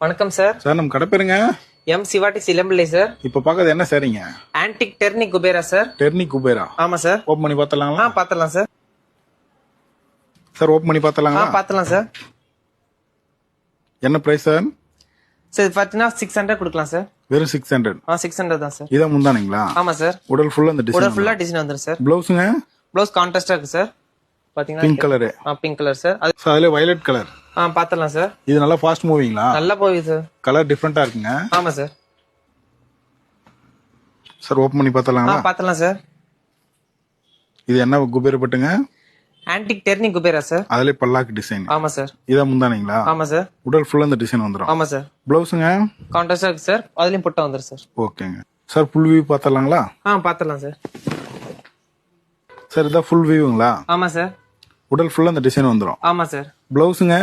வணக்கம் sir. Sir நம்ம கடை பேருங்க? எம் சிவாட்டி சிலம்பிள்ளை சார். இப்ப பாக்குறது என்ன சாரிங்க? ஆன்டிக் டெர்னி குபேரா சார். டெர்னி குபேரா. ஆமா சார். ஓபன் பண்ணி பார்த்தலாங்களா? பார்த்தலாம் சார். சார் ஓபன் பண்ணி பார்த்தலாங்களா? பார்த்தலாம் சார். என்ன பிரைஸ் சார்? சார் பார்த்தீங்கன்னா 600 கொடுக்கலாம் சார். வெறும் 600? 600 தான் சார். இதான் முந்தானீங்களா? ஆமா சார். உடல் ஃபுல்லா அந்த டிசைன். உடல் ஃபுல்லா டிசைன் வந்துரும் சார். ப்ளவுஸ்ங்க? ப்ளவுஸ் கான்ட்ராஸ்டா இருக்கு சார். பாத்தீங்கன்னா pink colour. Pink colour sir. Sir அதுல வயலட் கலர். பார்த்தலாம் சார். இது நல்லா ஃபாஸ்ட் மூவிங்களா? நல்லா போகுது சார். கலர் டிஃபரெண்டா இருக்குங்க. ஆமா சார். சார் ஓபன் பண்ணி பார்த்தலாங்களா? பார்த்தலாம் சார். இது என்ன குபேர பட்டுங்க? ஆன்டிக் டெர்னி குபேரா சார். அதுல பல்லாக்கு டிசைன். ஆமா சார். இதான் முந்தானீங்களா? ஆமா சார். உடல் ஃபுல்லா அந்த டிசைன் வந்துரும். ஆமா சார். ப்ளவுஸ்ங்க? கான்ட்ராஸ்டா இருக்கு சார். அதுலயும் புட்டா வந்துரும் சார். ஓகேங்க. சார் ஃபுல் வியூ பார்த்தலாங்களா? பார்த்தலாம் சார். சார் இதான் ஃபுல் வியூங்களா? ஆமா சார். உடல் ஃபுல்லா அந்த டிசைன் வந்துரும். ஆமா சார். ப்ளவுஸ்ங்க?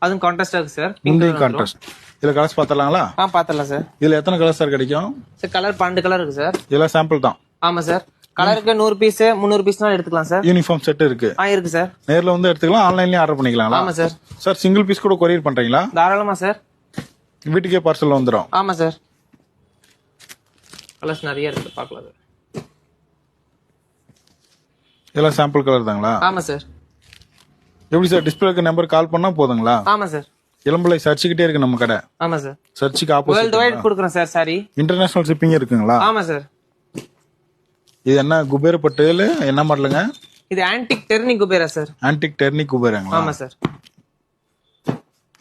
அதுவும் கான்ட்ராஸ்டா இருக்கு சார். முந்தைய கான்ட்ராஸ்ட். இதுல கலர்ஸ் பார்த்தலாங்களா? பார்த்தலாம் சார். இதுல எத்தனை கலர் சார் கிடைக்கும்? சார் கலர் 12 கலர் இருக்கு சார். இதெல்லாம் சாம்பிள் தான். ஆமா சார். கலருக்கு 100 பீஸ் 300 பீஸ்னாலும் எடுத்துக்கலாம் சார். யூனிஃபார்ம் செட் இருக்கு. இருக்கு சார். நேர்ல வந்து எடுத்துக்கலாம், ஆன்லைன்லயும் ஆர்டர் பண்ணிக்கலாங்களா? ஆமா சார். சார் சிங்கிள் பீஸ் கூட கொரியர் பண்றீங்களா? தாராளமா சார். வீட்டுக்கே பார்சல் வந்துரும். ஆமா சார். கலர்ஸ் நிறைய இருக்கு, பார்க்கலாம் சார். இதெல்லாம் சாம்பிள் கலர் தாங்களா? ஆமா சார். எப்படி சார் டிஸ்பிளேக்கு நம்பர் கால் பண்ணா போதுங்களா? ஆமா சார். இளம்பிள்ளை சர்ச்சுக்கிட்டே இருக்கு நம்ம கடை. ஆமா சார். சர்ச்சுக்கு வேர்ல்ட் ஆப்போசிட் வைட் கொடுக்குறோம் சார் சாரி. இன்டர்நேஷனல் ஷிப்பிங் இருக்குங்களா? ஆமா சார். இது என்ன குபேர பட்டுல என்ன மாடலுங்க? இது ஆன்டிக் டெர்னி குபேரா சார். ஆன்டிக் டெர்னி குபேராங்களா? ஆமா சார்.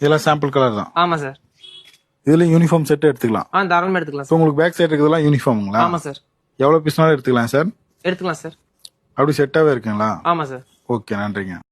இதெல்லாம் சாம்பிள் கலர் தான். ஆமா சார். இதுல யூனிஃபார்ம் செட் எடுத்துக்கலாம். தாராளமா எடுத்துக்கலாம் இப்போ சார். உங்களுக்கு பேக் சைடு இருக்கிறதெல்லாம் யூனிஃபார்முங்களா? ஆமா சார். எவ்வளவு பீஸ்னாலும் எடுத்துக்கலாம் சார்? எடுத்துக்கலாம் சார். அப்படி செட்டாவே இருக்குங்களா? ஆமா சார். ஓகே, நன்றிங்க.